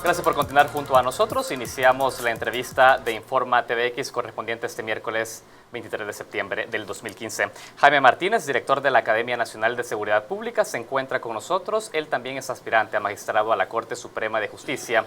Gracias por continuar junto a nosotros. Iniciamos la entrevista de Informa TVX correspondiente este miércoles 23 de septiembre del 2015. Jaime Martínez, director de la Academia Nacional de Seguridad Pública, se encuentra con nosotros. Él también es aspirante a magistrado a la Corte Suprema de Justicia.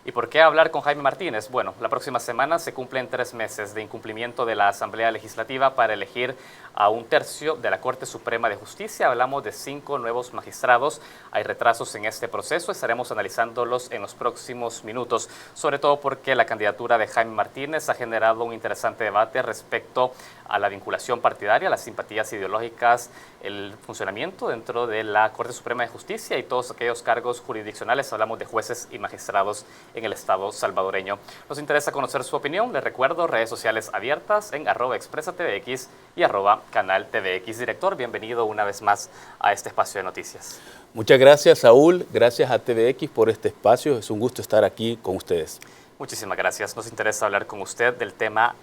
¿Y por qué hablar con Jaime Martínez? Bueno, la próxima semana se cumplen 3 meses de incumplimiento de la Asamblea Legislativa para elegir a 1/3 de la Corte Suprema de Justicia. Hablamos de 5 nuevos magistrados. Hay retrasos en este proceso. Estaremos analizándolos en los próximos minutos, sobre todo porque la candidatura de Jaime Martínez ha generado un interesante debate respecto a la vinculación partidaria, las simpatías ideológicas, el funcionamiento dentro de la Corte Suprema de Justicia y todos aquellos cargos jurisdiccionales. Hablamos de jueces y magistrados en el Estado salvadoreño. Nos interesa conocer su opinión. Les recuerdo, redes sociales abiertas en @expresatvx y @canaltvx. Director, bienvenido una vez más a este espacio de noticias. Muchas gracias, Saúl. Gracias a TVX por este espacio. Es un gusto estar aquí con ustedes. Muchísimas gracias. Nos interesa hablar con usted del tema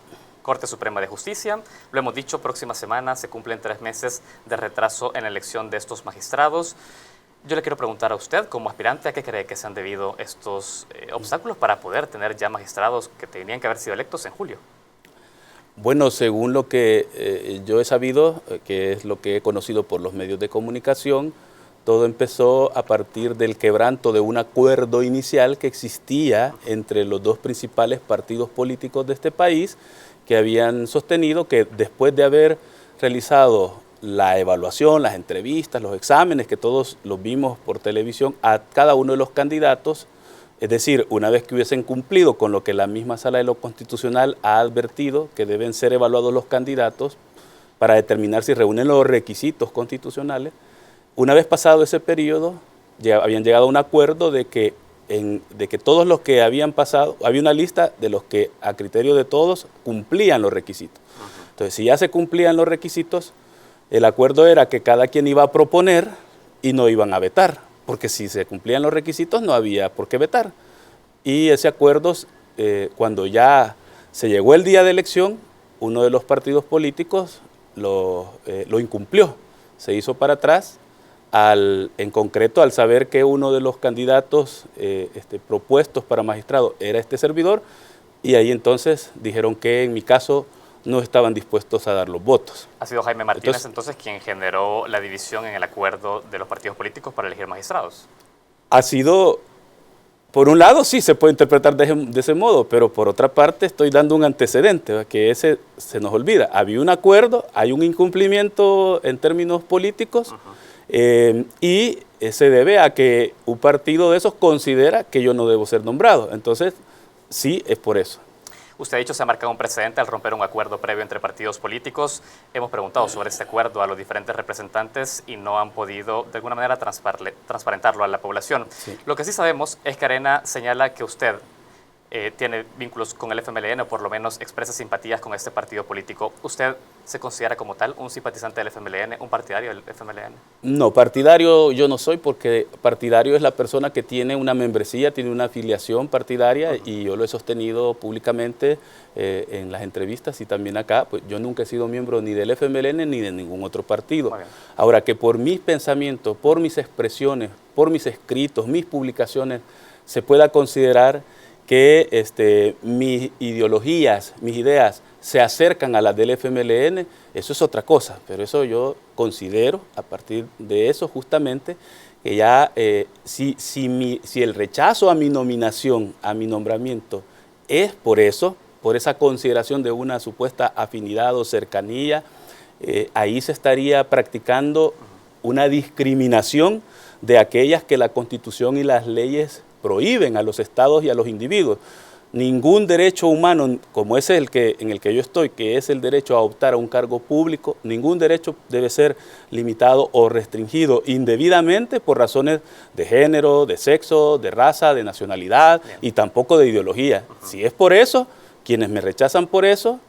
Corte Suprema de Justicia. Lo hemos dicho, próxima semana se cumplen 3 meses de retraso en la elección de estos magistrados. Yo le quiero preguntar a usted, como aspirante, ¿a qué cree que se han debido estos obstáculos para poder tener ya magistrados que tenían que haber sido electos en julio? Bueno, según lo que yo he sabido, que es lo que he conocido por los medios de comunicación, todo empezó a partir del quebranto de un acuerdo inicial que existía entre los 2 principales partidos políticos de este país, que habían sostenido que después de haber realizado la evaluación, las entrevistas, los exámenes, que todos los vimos por televisión, a cada uno de los candidatos, es decir, una vez que hubiesen cumplido con lo que la misma Sala de lo Constitucional ha advertido, que deben ser evaluados los candidatos para determinar si reúnen los requisitos constitucionales, una vez pasado ese periodo, ya habían llegado a un acuerdo de que todos los que habían pasado, había una lista de los que a criterio de todos cumplían los requisitos. Entonces, si ya se cumplían los requisitos, el acuerdo era que cada quien iba a proponer y no iban a vetar, porque si se cumplían los requisitos no había por qué vetar. Y ese acuerdo, cuando ya se llegó el día de elección, uno de los partidos políticos lo incumplió, se hizo para atrás, en concreto al saber que uno de los candidatos propuestos para magistrado era este servidor, y ahí entonces dijeron que en mi caso no estaban dispuestos a dar los votos. Ha sido Jaime Martínez entonces quien generó la división en el acuerdo de los partidos políticos para elegir magistrados. Ha sido, por un lado sí se puede interpretar de ese modo, pero por otra parte estoy dando un antecedente, ¿verdad? Que ese se nos olvida. Había un acuerdo, hay un incumplimiento en términos políticos, y se debe a que un partido de esos considera que yo no debo ser nombrado. Entonces, sí, es por eso. Usted ha dicho se ha marcado un precedente al romper un acuerdo previo entre partidos políticos. Hemos preguntado sobre este acuerdo a los diferentes representantes y no han podido de alguna manera transparentarlo a la población. Sí. Lo que sí sabemos es que Arena señala que usted tiene vínculos con el FMLN o por lo menos expresa simpatías con este partido político. ¿Usted se considera como tal un simpatizante del FMLN, un partidario del FMLN? No, partidario yo no soy, porque partidario es la persona que tiene una membresía, tiene una afiliación partidaria, y yo lo he sostenido públicamente en las entrevistas y también acá. Pues yo nunca he sido miembro ni del FMLN ni de ningún otro partido. Ahora, que por mis pensamientos, por mis expresiones, por mis escritos, mis publicaciones, se pueda considerar que mis ideologías, mis ideas se acercan a las del FMLN, eso es otra cosa, pero eso yo considero, a partir de eso justamente, que ya si el rechazo a mi nominación, a mi nombramiento, es por eso, por esa consideración de una supuesta afinidad o cercanía, ahí se estaría practicando una discriminación de aquellas que la Constitución y las leyes prohíben a los estados y a los individuos. Ningún derecho humano, como ese en el que yo estoy, que es el derecho a optar a un cargo público, ningún derecho debe ser limitado o restringido indebidamente por razones de género, de sexo, de raza, de nacionalidad y tampoco de ideología. Si es por eso, quienes me rechazan por eso,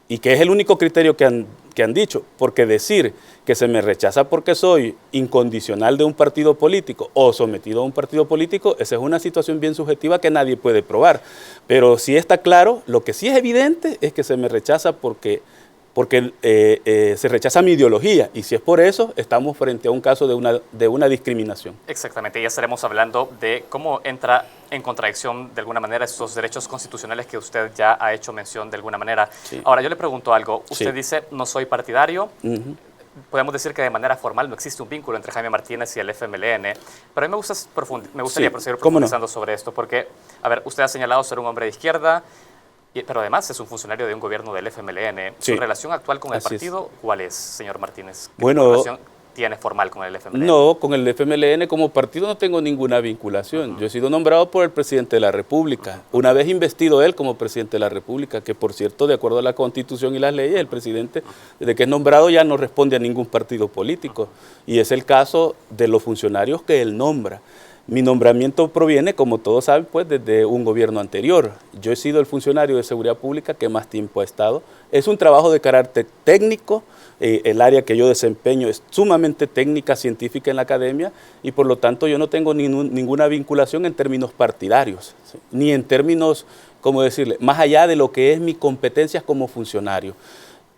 y que es el único criterio que han dicho, porque decir que se me rechaza porque soy incondicional de un partido político o sometido a un partido político, esa es una situación bien subjetiva que nadie puede probar. Pero sí está claro, lo que sí es evidente es que se me rechaza porque porque se rechaza mi ideología, y si es por eso, estamos frente a un caso de una discriminación. Exactamente, ya estaremos hablando de cómo entra en contradicción de alguna manera estos derechos constitucionales que usted ya ha hecho mención de alguna manera. Sí. Ahora, yo le pregunto algo, usted dice, no soy partidario, podemos decir que de manera formal no existe un vínculo entre Jaime Martínez y el FMLN, pero a mí me gustaría seguir profundizando sobre esto, porque, a ver, usted ha señalado ser un hombre de izquierda, pero además es un funcionario de un gobierno del FMLN. ¿Su relación actual con el partido cuál es, señor Martínez? ¿Qué relación tiene formal con el FMLN? No, con el FMLN como partido no tengo ninguna vinculación. Yo he sido nombrado por el presidente de la República. Una vez investido él como presidente de la República, que por cierto, de acuerdo a la Constitución y las leyes, el presidente, desde que es nombrado, ya no responde a ningún partido político. Y es el caso de los funcionarios que él nombra. Mi nombramiento proviene, como todos saben, pues desde un gobierno anterior. Yo he sido el funcionario de seguridad pública que más tiempo ha estado. Es un trabajo de carácter técnico, el área que yo desempeño es sumamente técnica, científica en la academia, y por lo tanto yo no tengo ninguna vinculación en términos partidarios, ¿sí? Ni en términos, ¿cómo decirle?, más allá de lo que es mi competencia como funcionario.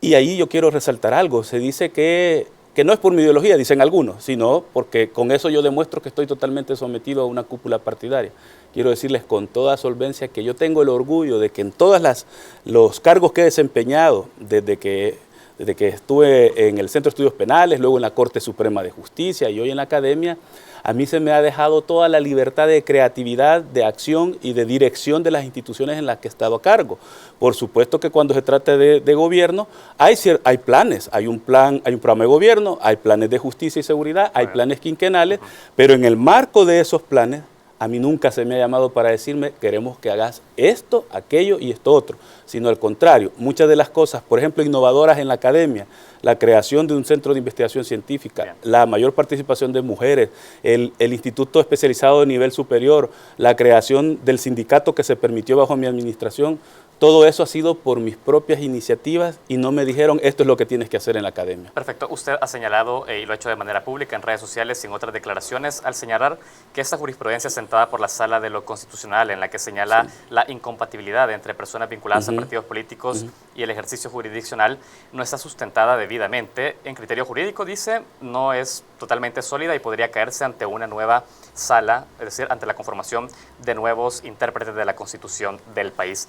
Y ahí yo quiero resaltar algo, se dice que no es por mi ideología, dicen algunos, sino porque con eso yo demuestro que estoy totalmente sometido a una cúpula partidaria. Quiero decirles con toda solvencia que yo tengo el orgullo de que en todos los cargos que he desempeñado, desde que estuve en el Centro de Estudios Penales, luego en la Corte Suprema de Justicia y hoy en la Academia, a mí se me ha dejado toda la libertad de creatividad, de acción y de dirección de las instituciones en las que he estado a cargo. Por supuesto que cuando se trata de gobierno, hay planes, hay un programa de gobierno, hay planes de justicia y seguridad, hay planes quinquenales, pero en el marco de esos planes, a mí nunca se me ha llamado para decirme, queremos que hagas esto, aquello y esto otro, sino al contrario, muchas de las cosas, por ejemplo, innovadoras en la academia, la creación de un centro de investigación científica, la mayor participación de mujeres, el instituto especializado de nivel superior, la creación del sindicato que se permitió bajo mi administración, todo eso ha sido por mis propias iniciativas y no me dijeron esto es lo que tienes que hacer en la academia. Perfecto. Usted ha señalado, y lo ha hecho de manera pública en redes sociales y en otras declaraciones, al señalar que esta jurisprudencia sentada por la Sala de lo Constitucional, en la que señala la incompatibilidad entre personas vinculadas a partidos políticos y el ejercicio jurisdiccional, no está sustentada debidamente. En criterio jurídico, dice, no es totalmente sólida y podría caerse ante una nueva sala, es decir, ante la conformación de nuevos intérpretes de la Constitución del país.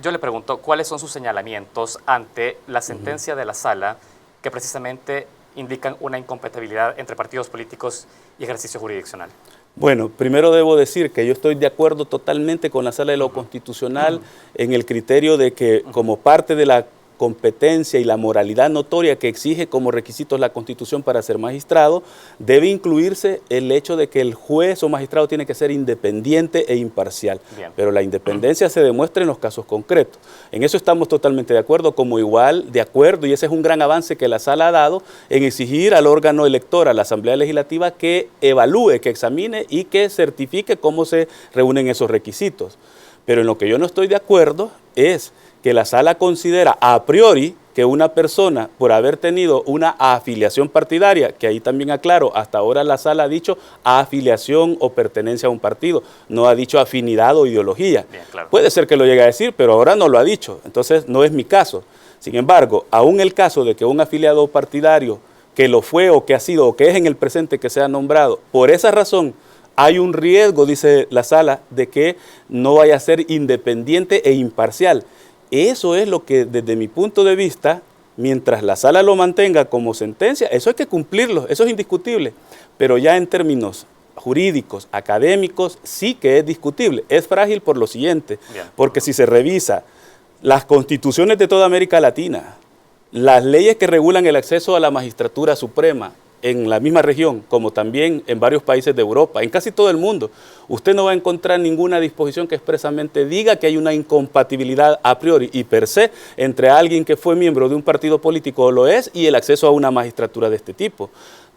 Yo le pregunto, ¿cuáles son sus señalamientos ante la sentencia de la Sala que precisamente indican una incompatibilidad entre partidos políticos y ejercicio jurisdiccional? Bueno, primero debo decir que yo estoy de acuerdo totalmente con la Sala de lo Constitucional en el criterio de que como parte de la competencia y la moralidad notoria que exige como requisitos la Constitución para ser magistrado, debe incluirse el hecho de que el juez o magistrado tiene que ser independiente e imparcial. Bien. Pero la independencia se demuestra en los casos concretos. En eso estamos totalmente de acuerdo, como igual de acuerdo, y ese es un gran avance que la Sala ha dado en exigir al órgano elector, a la Asamblea Legislativa, que evalúe, que examine y que certifique cómo se reúnen esos requisitos. Pero en lo que yo no estoy de acuerdo es que la Sala considera a priori que una persona, por haber tenido una afiliación partidaria, que ahí también aclaro, hasta ahora la Sala ha dicho afiliación o pertenencia a un partido, no ha dicho afinidad o ideología. Bien, claro. Puede ser que lo llegue a decir, pero ahora no lo ha dicho, entonces no es mi caso. Sin embargo, aún el caso de que un afiliado partidario que lo fue o que ha sido o que es en el presente que sea nombrado, por esa razón, hay un riesgo, dice la Sala, de que no vaya a ser independiente e imparcial. Eso es lo que desde mi punto de vista, mientras la Sala lo mantenga como sentencia, eso hay que cumplirlo, eso es indiscutible. Pero ya en términos jurídicos, académicos, sí que es discutible. Es frágil por lo siguiente, porque si se revisa las constituciones de toda América Latina, las leyes que regulan el acceso a la magistratura suprema, en la misma región, como también en varios países de Europa, en casi todo el mundo, usted no va a encontrar ninguna disposición que expresamente diga que hay una incompatibilidad a priori y per se entre alguien que fue miembro de un partido político o lo es y el acceso a una magistratura de este tipo.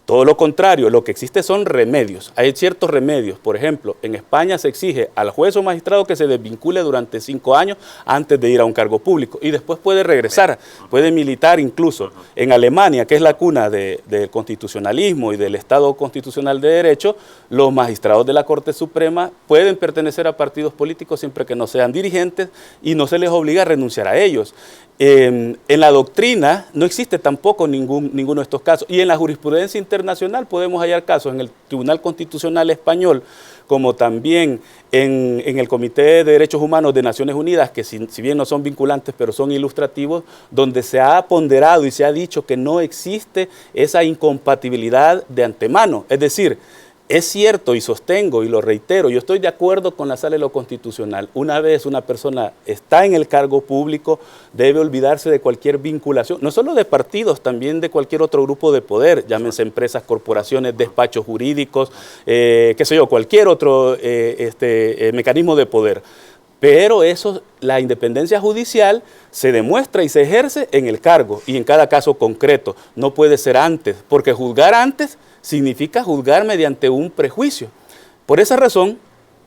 Todo lo contrario, lo que existe son remedios. Hay ciertos remedios. Por ejemplo, en España se exige al juez o magistrado que se desvincule durante 5 años antes de ir a un cargo público y después puede regresar, puede militar incluso. En Alemania, que es la cuna del constitucionalismo y del Estado constitucional de derecho, los magistrados de la Corte Suprema pueden pertenecer a partidos políticos siempre que no sean dirigentes y no se les obliga a renunciar a ellos. En la doctrina no existe tampoco ninguno de estos casos, y en la jurisprudencia internacional podemos hallar casos en el Tribunal Constitucional Español, como también en el Comité de Derechos Humanos de Naciones Unidas, que si bien no son vinculantes, pero son ilustrativos, donde se ha ponderado y se ha dicho que no existe esa incompatibilidad de antemano. Es decir, es cierto y sostengo y lo reitero, yo estoy de acuerdo con la Sala de lo Constitucional. Una vez una persona está en el cargo público, debe olvidarse de cualquier vinculación, no solo de partidos, también de cualquier otro grupo de poder, llámense empresas, corporaciones, despachos jurídicos, qué sé yo, cualquier otro mecanismo de poder. Pero eso, la independencia judicial se demuestra y se ejerce en el cargo y en cada caso concreto. No puede ser antes, porque juzgar antes significa juzgar mediante un prejuicio. Por esa razón,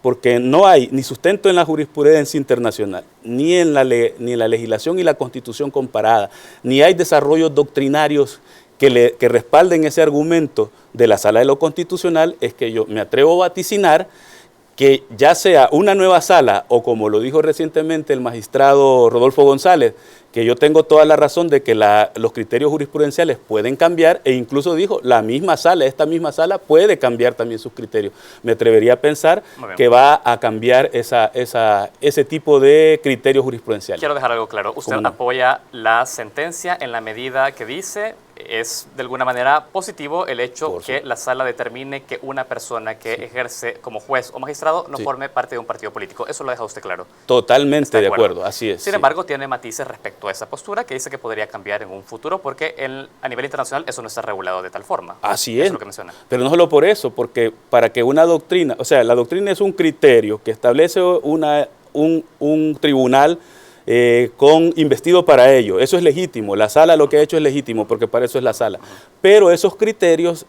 porque no hay ni sustento en la jurisprudencia internacional, ni en la legislación y la Constitución comparada, ni hay desarrollos doctrinarios que respalden ese argumento de la Sala de lo Constitucional, es que yo me atrevo a vaticinar que ya sea una nueva sala o como lo dijo recientemente el magistrado Rodolfo González, que yo tengo toda la razón de que los criterios jurisprudenciales pueden cambiar e incluso dijo esta misma sala puede cambiar también sus criterios. Me atrevería a pensar que va a cambiar ese tipo de criterios jurisprudenciales. Quiero dejar algo claro. Usted apoya la sentencia en la medida que dice es de alguna manera positivo el hecho que la sala determine que una persona que ejerce como juez o magistrado no forme parte de un partido político. Eso lo deja usted claro. Totalmente de acuerdo, así es. Sin embargo, tiene matices respecto a esa postura que dice que podría cambiar en un futuro porque a nivel internacional eso no está regulado de tal forma. Así es. Eso es lo que menciona. Pero no solo por eso, porque para que una doctrina, o sea, la doctrina es un criterio que establece un tribunal investido para ello. Eso es legítimo. La sala lo que ha hecho es legítimo porque para eso es la sala. Pero esos criterios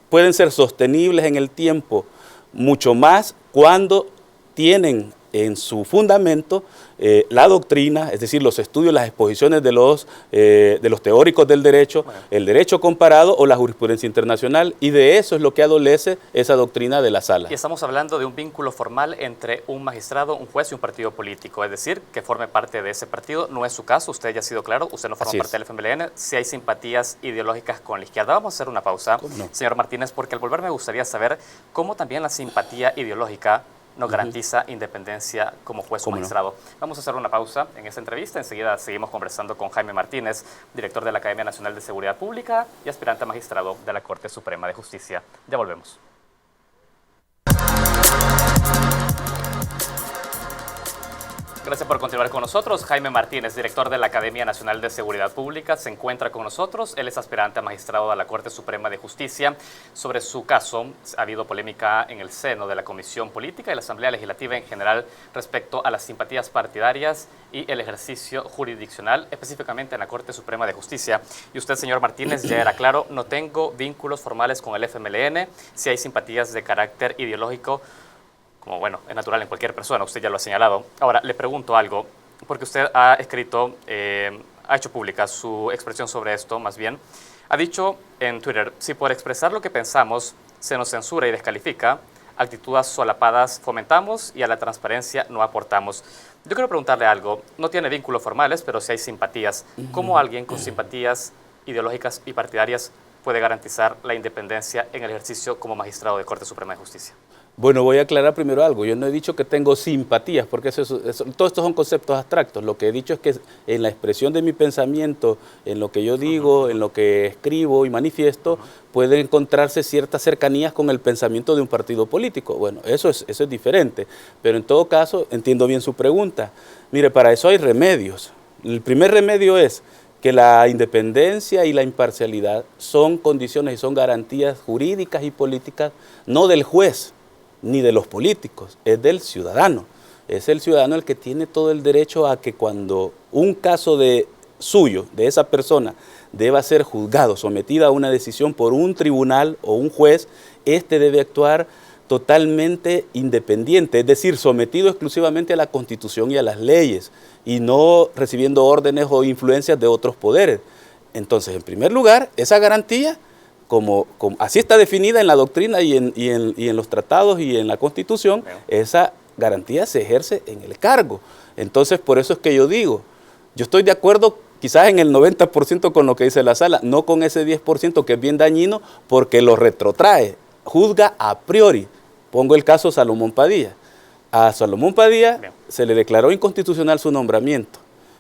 pueden ser sostenibles en el tiempo mucho más cuando tienen en su fundamento la doctrina, es decir, los estudios, las exposiciones de los teóricos del derecho, el derecho comparado o la jurisprudencia internacional, y de eso es lo que adolece esa doctrina de la sala. Y estamos hablando de un vínculo formal entre un magistrado, un juez y un partido político, es decir, que forme parte de ese partido. No es su caso, usted ya ha sido claro, usted no forma parte del FMLN, si hay simpatías ideológicas con la izquierda. Vamos a hacer una pausa, señor Martínez, porque al volver me gustaría saber cómo también la simpatía ideológica nos garantiza independencia como juez o magistrado. Vamos a hacer una pausa en esta entrevista. Enseguida seguimos conversando con Jaime Martínez, director de la Academia Nacional de Seguridad Pública y aspirante a magistrado de la Corte Suprema de Justicia. Ya volvemos. Gracias por continuar con nosotros. Jaime Martínez, director de la Academia Nacional de Seguridad Pública, se encuentra con nosotros. Él es aspirante a magistrado de la Corte Suprema de Justicia. Sobre su caso, ha habido polémica en el seno de la Comisión Política y la Asamblea Legislativa en general respecto a las simpatías partidarias y el ejercicio jurisdiccional, específicamente en la Corte Suprema de Justicia. Y usted, señor Martínez, ya era claro, no tengo vínculos formales con el FMLN, si hay simpatías de carácter ideológico, como bueno, es natural en cualquier persona, usted ya lo ha señalado. Ahora, le pregunto algo, porque usted ha escrito, ha hecho pública su expresión sobre esto, más bien. Ha dicho en Twitter, si por expresar lo que pensamos se nos censura y descalifica, actitudes solapadas fomentamos y a la transparencia no aportamos. Yo quiero preguntarle algo, no tiene vínculos formales, pero sí hay simpatías. ¿Cómo alguien con simpatías ideológicas y partidarias puede garantizar la independencia en el ejercicio como magistrado de Corte Suprema de Justicia? Bueno, voy a aclarar primero algo. Yo no he dicho que tengo simpatías, porque todos estos son conceptos abstractos. Lo que he dicho es que en la expresión de mi pensamiento, en lo que yo digo, en lo que escribo y manifiesto, pueden encontrarse ciertas cercanías con el pensamiento de un partido político. Bueno, eso es diferente. Pero en todo caso, entiendo bien su pregunta. Mire, para eso hay remedios. El primer remedio es que la independencia y la imparcialidad son condiciones y son garantías jurídicas y políticas, no del juez, ni de los políticos, es del ciudadano. Es el ciudadano el que tiene todo el derecho a que cuando un caso de esa persona, deba ser juzgado, sometida a una decisión por un tribunal o un juez, este debe actuar totalmente independiente, es decir, sometido exclusivamente a la Constitución y a las leyes, y no recibiendo órdenes o influencias de otros poderes. Entonces, en primer lugar, esa garantía, como así está definida en la doctrina y en los tratados y en la Constitución, esa garantía se ejerce en el cargo. Entonces, por eso es que yo digo, yo estoy de acuerdo quizás en el 90% con lo que dice la sala, no con ese 10% que es bien dañino porque lo retrotrae, juzga a priori. Pongo el caso Salomón Padilla. A Salomón Padilla se le declaró inconstitucional su nombramiento.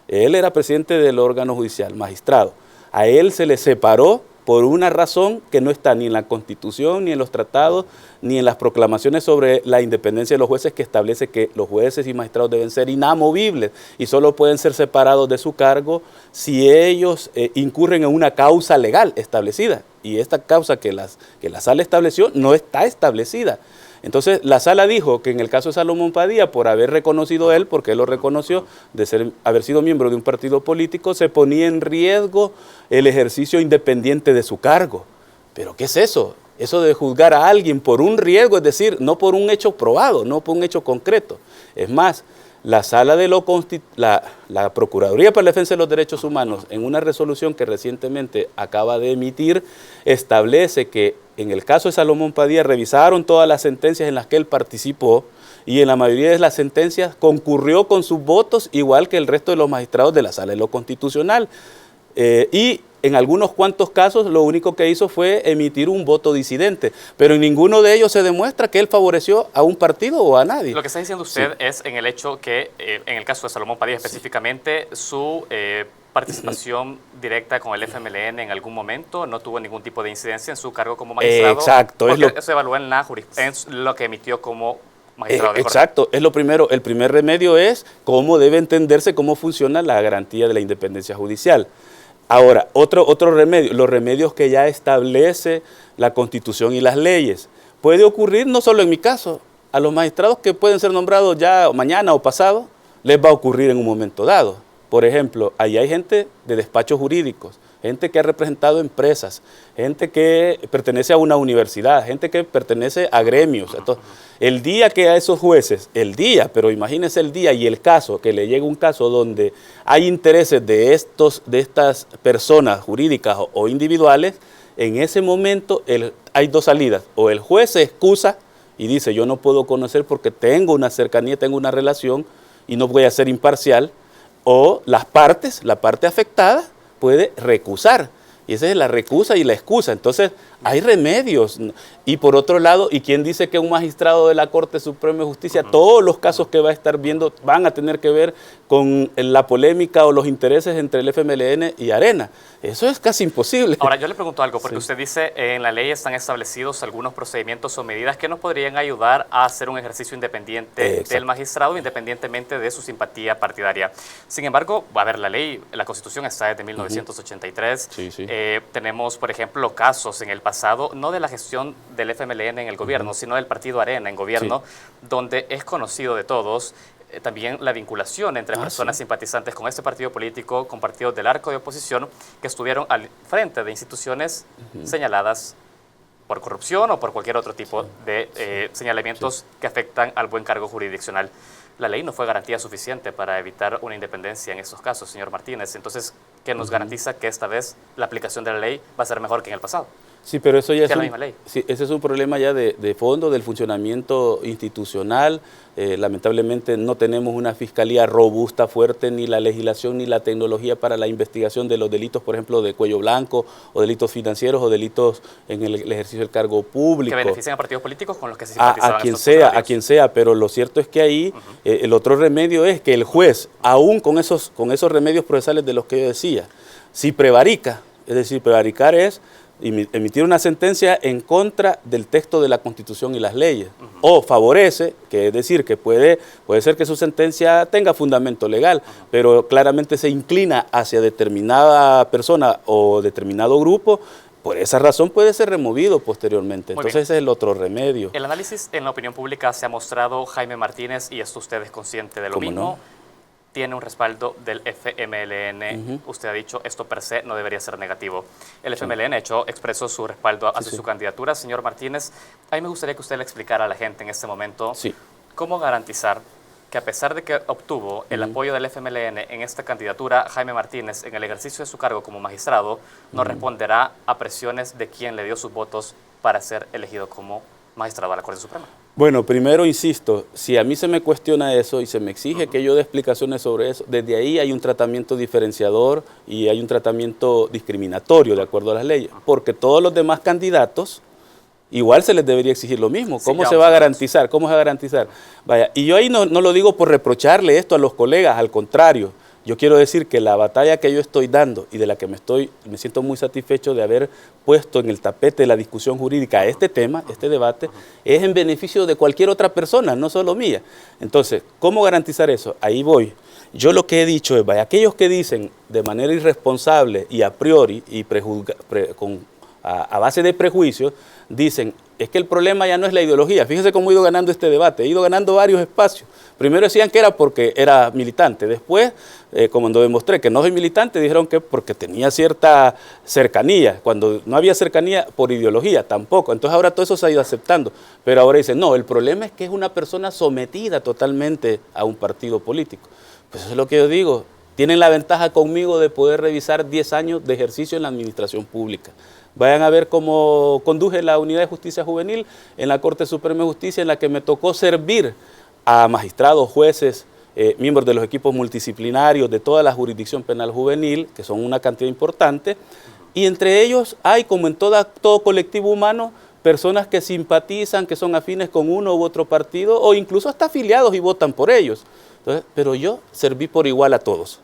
Él era presidente del órgano judicial, magistrado. A él se le separó por una razón que no está ni en la Constitución, ni en los tratados, ni en las proclamaciones sobre la independencia de los jueces, que establece que los jueces y magistrados deben ser inamovibles y solo pueden ser separados de su cargo si ellos incurren en una causa legal establecida. Y esta causa que la sala estableció no está establecida. Entonces, la sala dijo que en el caso de Salomón Padilla, por haber reconocido él, porque él lo reconoció, haber sido miembro de un partido político, se ponía en riesgo el ejercicio independiente de su cargo. ¿Pero qué es eso? Eso de juzgar a alguien por un riesgo, es decir, no por un hecho probado, no por un hecho concreto. Es más, la Procuraduría para la Defensa de los Derechos Humanos, en una resolución que recientemente acaba de emitir, establece que en el caso de Salomón Padilla revisaron todas las sentencias en las que él participó y en la mayoría de las sentencias concurrió con sus votos igual que el resto de los magistrados de la Sala de lo Constitucional. Y en algunos cuantos casos lo único que hizo fue emitir un voto disidente, pero en ninguno de ellos se demuestra que él favoreció a un partido o a nadie. Lo que está diciendo usted es en el hecho que, en el caso de Salomón Padilla específicamente, su participación directa con el FMLN en algún momento no tuvo ningún tipo de incidencia en su cargo como magistrado. Exacto. Porque eso se evalúa en lo que emitió como magistrado de exacto, es lo primero. El primer remedio es cómo debe entenderse, cómo funciona la garantía de la independencia judicial. Ahora, otro remedio, los remedios que ya establece la Constitución y las leyes. Puede ocurrir, no solo en mi caso, a los magistrados que pueden ser nombrados ya mañana o pasado, les va a ocurrir en un momento dado. Por ejemplo, ahí hay gente de despachos jurídicos, gente que ha representado empresas, gente que pertenece a una universidad, gente que pertenece a gremios. Entonces, el día que a esos jueces, pero imagínense el día y el caso, que le llega un caso donde hay intereses de estas personas jurídicas o individuales, en ese momento hay dos salidas. O el juez se excusa y dice, yo no puedo conocer porque tengo una cercanía, tengo una relación y no voy a ser imparcial, o la parte afectada puede recusar, y esa es la recusa y la excusa. Entonces, hay remedios. Y por otro lado, ¿y quién dice que un magistrado de la Corte Suprema de Justicia, todos los casos que va a estar viendo van a tener que ver con la polémica o los intereses entre el FMLN y Arena? Eso es casi imposible. Ahora, yo le pregunto algo, porque usted dice, en la ley están establecidos algunos procedimientos o medidas que nos podrían ayudar a hacer un ejercicio independiente del magistrado, independientemente de su simpatía partidaria. Sin embargo, a ver, la Constitución está desde 1983. Tenemos, por ejemplo, casos en el pasado, no de la gestión del FMLN en el gobierno, sino del partido Arena en gobierno, donde es conocido de todos también la vinculación entre personas simpatizantes con este partido político, con partidos del arco de oposición, que estuvieron al frente de instituciones señaladas por corrupción o por cualquier otro tipo de señalamientos que afectan al buen cargo jurisdiccional. La ley no fue garantía suficiente para evitar una independencia en estos casos, señor Martínez. Entonces, ¿qué nos garantiza que esta vez la aplicación de la ley va a ser mejor que en el pasado? Sí, pero eso ya es la misma ley. Sí, ese es un problema ya de fondo, del funcionamiento institucional. Lamentablemente no tenemos una fiscalía robusta, fuerte, ni la legislación ni la tecnología para la investigación de los delitos, por ejemplo, de cuello blanco, o delitos financieros, o delitos en el ejercicio del cargo público. Que benefician a partidos políticos con los que se simpatizaban a quien sea, pero lo cierto es que ahí el otro remedio es que el juez, aún con esos remedios procesales de los que yo decía, si prevarica, es decir, prevaricar es emitir una sentencia en contra del texto de la Constitución y las leyes, o favorece, que es decir, que puede ser que su sentencia tenga fundamento legal, pero claramente se inclina hacia determinada persona o determinado grupo, por esa razón puede ser removido posteriormente. Entonces ese es el otro remedio. El análisis en la opinión pública se ha mostrado, Jaime Martínez, y esto usted es consciente de lo mismo, tiene un respaldo del FMLN. Usted ha dicho esto per se no debería ser negativo. El FMLN expresó su respaldo hacia su candidatura. Señor Martínez, a mí me gustaría que usted le explicara a la gente en este momento cómo garantizar que a pesar de que obtuvo el apoyo del FMLN en esta candidatura, Jaime Martínez, en el ejercicio de su cargo como magistrado, no responderá a presiones de quien le dio sus votos para ser elegido como magistrado a la Corte Suprema. Bueno, primero insisto, si a mí se me cuestiona eso y se me exige que yo dé explicaciones sobre eso, desde ahí hay un tratamiento diferenciador y hay un tratamiento discriminatorio de acuerdo a las leyes, porque todos los demás candidatos igual se les debería exigir lo mismo. ¿Cómo se va a garantizar? ¿Cómo se va a garantizar? Vaya, y yo ahí no lo digo por reprocharle esto a los colegas, al contrario. Yo quiero decir que la batalla que yo estoy dando y de la que me siento muy satisfecho de haber puesto en el tapete de la discusión jurídica este tema, este debate, es en beneficio de cualquier otra persona, no solo mía. Entonces, ¿cómo garantizar eso? Ahí voy. Yo lo que he dicho es, vaya, aquellos que dicen de manera irresponsable y a priori y a base de prejuicios, dicen, es que el problema ya no es la ideología. Fíjese cómo he ido ganando este debate, he ido ganando varios espacios. Primero decían que era porque era militante, después, cuando demostré que no soy militante, dijeron que porque tenía cierta cercanía, cuando no había cercanía por ideología tampoco. Entonces ahora todo eso se ha ido aceptando, pero ahora dicen, no, el problema es que es una persona sometida totalmente a un partido político. Pues eso es lo que yo digo, tienen la ventaja conmigo de poder revisar 10 años de ejercicio en la administración pública. Vayan a ver cómo conduje la Unidad de Justicia Juvenil en la Corte Suprema de Justicia, en la que me tocó servir a magistrados, jueces, miembros de los equipos multidisciplinarios de toda la jurisdicción penal juvenil, que son una cantidad importante, y entre ellos hay, como en todo colectivo humano, personas que simpatizan, que son afines con uno u otro partido, o incluso hasta afiliados y votan por ellos. Entonces, pero yo serví por igual a todos,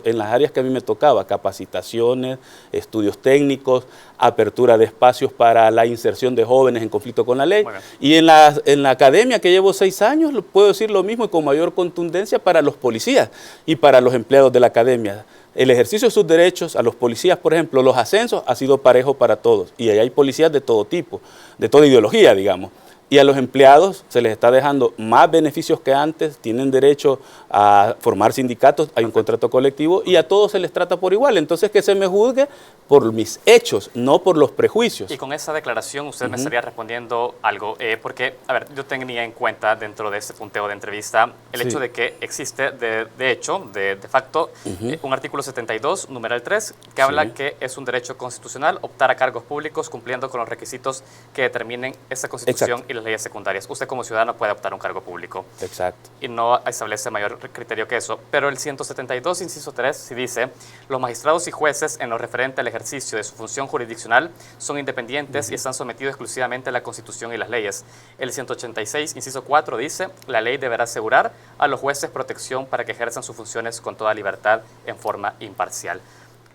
en las áreas que a mí me tocaba, capacitaciones, estudios técnicos, apertura de espacios para la inserción de jóvenes en conflicto con la ley. Bueno. Y en la academia, que llevo 6 años, puedo decir lo mismo y con mayor contundencia para los policías y para los empleados de la academia. El ejercicio de sus derechos a los policías, por ejemplo, los ascensos, ha sido parejo para todos. Y ahí hay policías de todo tipo, de toda ideología, digamos. Y a los empleados se les está dejando más beneficios que antes, tienen derecho a formar sindicatos, hay un contrato colectivo y a todos se les trata por igual. Entonces que se me juzgue por mis hechos, no por los prejuicios. Y con esa declaración usted me estaría respondiendo algo, porque, a ver, yo tenía en cuenta dentro de este punteo de entrevista el hecho de que existe de facto, un artículo 72, numeral 3, que habla que es un derecho constitucional optar a cargos públicos cumpliendo con los requisitos que determinen esta Constitución y las leyes secundarias. Usted como ciudadano puede optar a un cargo público. Exacto. Y no establece mayor criterio que eso. Pero el 172, inciso 3, sí dice, los magistrados y jueces en lo referente al ejercicio de su función jurisdiccional son independientes y están sometidos exclusivamente a la Constitución y las leyes. El 186, inciso 4, dice, la ley deberá asegurar a los jueces protección para que ejerzan sus funciones con toda libertad en forma imparcial.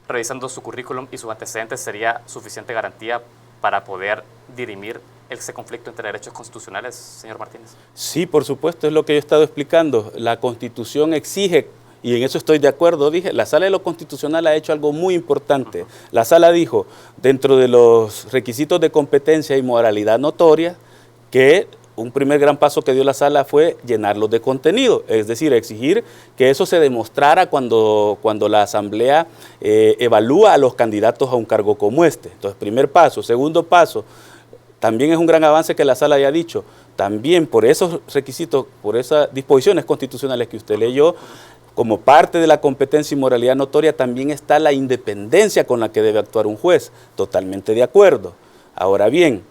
Revisando su currículum y sus antecedentes, ¿sería suficiente garantía para poder dirimir ese conflicto entre derechos constitucionales, señor Martínez? Sí, por supuesto, es lo que yo he estado explicando. La Constitución exige, y en eso estoy de acuerdo, dije, la Sala de lo Constitucional ha hecho algo muy importante. La Sala dijo, dentro de los requisitos de competencia y moralidad notoria, que un primer gran paso que dio la Sala fue llenarlos de contenido, es decir, exigir que eso se demostrara cuando la Asamblea evalúa a los candidatos a un cargo como este. Entonces, primer paso. Segundo paso, también es un gran avance que la Sala haya dicho, también por esos requisitos, por esas disposiciones constitucionales que usted leyó, como parte de la competencia y moralidad notoria, también está la independencia con la que debe actuar un juez. Totalmente de acuerdo. Ahora bien,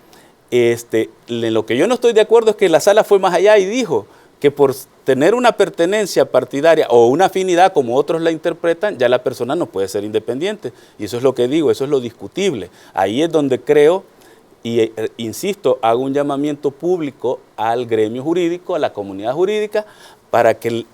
en lo que yo no estoy de acuerdo es que la Sala fue más allá y dijo que por tener una pertenencia partidaria o una afinidad, como otros la interpretan, ya la persona no puede ser independiente. Y eso es lo que digo, eso es lo discutible. Ahí es donde creo, y insisto, hago un llamamiento público al gremio jurídico, a la comunidad jurídica, para que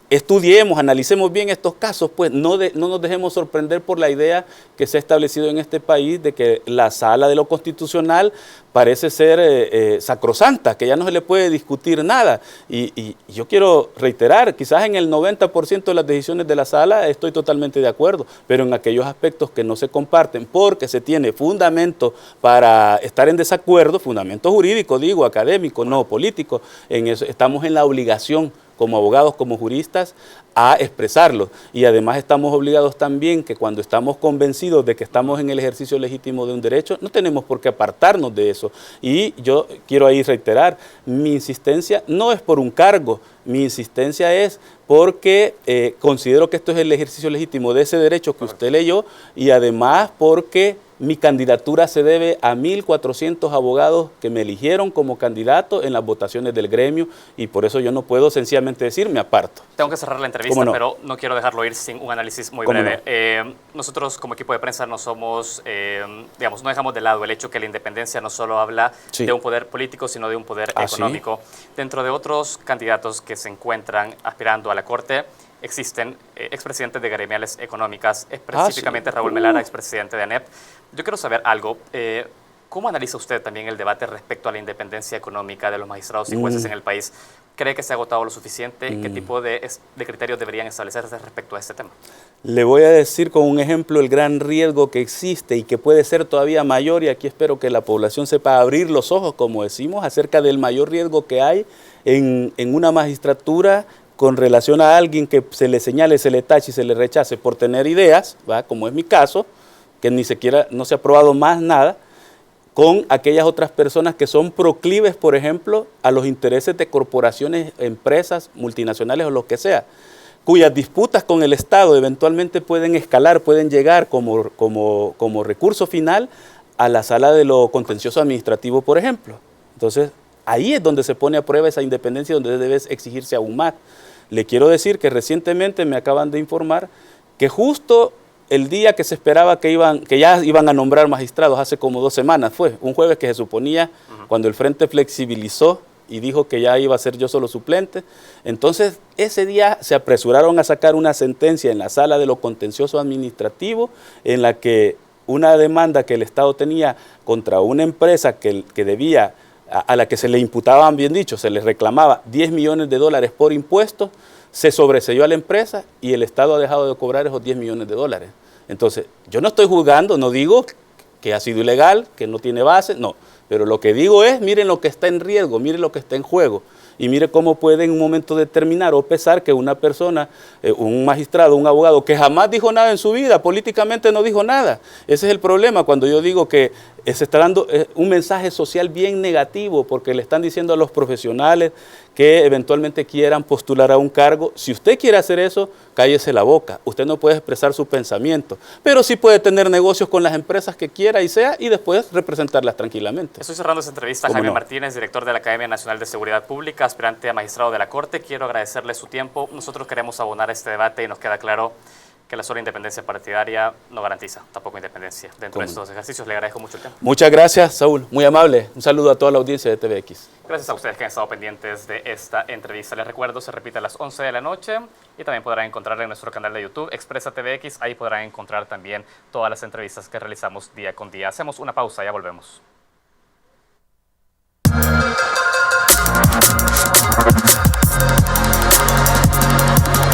estudiemos, analicemos bien estos casos, pues no nos dejemos sorprender por la idea que se ha establecido en este país de que la Sala de lo Constitucional parece ser sacrosanta, que ya no se le puede discutir nada. Y yo quiero reiterar, quizás en el 90% de las decisiones de la Sala estoy totalmente de acuerdo, pero en aquellos aspectos que no se comparten, porque se tiene fundamento para estar en desacuerdo, fundamento jurídico, digo, académico, no político, en eso estamos en la obligación como abogados, como juristas, a expresarlo. Y además estamos obligados también que cuando estamos convencidos de que estamos en el ejercicio legítimo de un derecho, no tenemos por qué apartarnos de eso. Y yo quiero ahí reiterar, mi insistencia no es por un cargo, mi insistencia es porque considero que esto es el ejercicio legítimo de ese derecho que usted leyó y además porque mi candidatura se debe a 1.400 abogados que me eligieron como candidato en las votaciones del gremio y por eso yo no puedo sencillamente decir me aparto. Tengo que cerrar la entrevista, no, pero no quiero dejarlo ir sin un análisis muy breve. No? Nosotros como equipo de prensa no somos, digamos, no dejamos de lado el hecho que la independencia no solo habla de un poder político, sino de un poder económico. ¿Sí? Dentro de otros candidatos que se encuentran aspirando a la Corte, existen expresidentes de gremiales económicas, específicamente Raúl Melara, expresidente de ANEP. Yo quiero saber algo. ¿Cómo analiza usted también el debate respecto a la independencia económica de los magistrados y jueces en el país? ¿Cree que se ha agotado lo suficiente? ¿Qué tipo de criterios deberían establecerse respecto a este tema? Le voy a decir con un ejemplo el gran riesgo que existe y que puede ser todavía mayor, y aquí espero que la población sepa abrir los ojos, como decimos, acerca del mayor riesgo que hay en una magistratura con relación a alguien que se le señale, se le tache y se le rechace por tener ideas, ¿va? Como es mi caso, que ni siquiera no se ha aprobado más nada, con aquellas otras personas que son proclives, por ejemplo, a los intereses de corporaciones, empresas, multinacionales o lo que sea, cuyas disputas con el Estado eventualmente pueden escalar, pueden llegar como recurso final a la sala de lo contencioso administrativo, por ejemplo. Entonces, ahí es donde se pone a prueba esa independencia, donde debe exigirse aún más. Le quiero decir que recientemente me acaban de informar que justo el día que se esperaba que ya iban a nombrar magistrados, hace como 2 semanas fue, un jueves que se suponía, cuando el Frente flexibilizó y dijo que ya iba a ser yo solo suplente, entonces ese día se apresuraron a sacar una sentencia en la sala de lo contencioso administrativo en la que una demanda que el Estado tenía contra una empresa que debía, a la que se le imputaban, bien dicho, se le reclamaba $10 millones por impuestos, se sobreseyó a la empresa y el Estado ha dejado de cobrar esos $10 millones. Entonces, yo no estoy juzgando, no digo que ha sido ilegal, que no tiene base, no. Pero lo que digo es, miren lo que está en riesgo, miren lo que está en juego. Y mire cómo puede en un momento determinar o pesar que una persona, un magistrado, un abogado, que jamás dijo nada en su vida, políticamente no dijo nada. Ese es el problema cuando yo digo que se está dando un mensaje social bien negativo porque le están diciendo a los profesionales que eventualmente quieran postular a un cargo. Si usted quiere hacer eso, cállese la boca. Usted no puede expresar su pensamiento, pero sí puede tener negocios con las empresas que quiera y sea y después representarlas tranquilamente. Estoy cerrando esta entrevista a Jaime Martínez, director de la Academia Nacional de Seguridad Pública, aspirante a magistrado de la Corte. Quiero agradecerle su tiempo. Nosotros queremos abonar este debate y nos queda claro que la sola independencia partidaria no garantiza tampoco independencia dentro de estos ejercicios. Le agradezco mucho el tiempo. Muchas gracias, Saúl. Muy amable. Un saludo a toda la audiencia de TVX. Gracias a ustedes que han estado pendientes de esta entrevista. Les recuerdo, se repite a las 11 de la noche y también podrán encontrarla en nuestro canal de YouTube, Expresa TVX. Ahí podrán encontrar también todas las entrevistas que realizamos día con día. Hacemos una pausa, ya volvemos.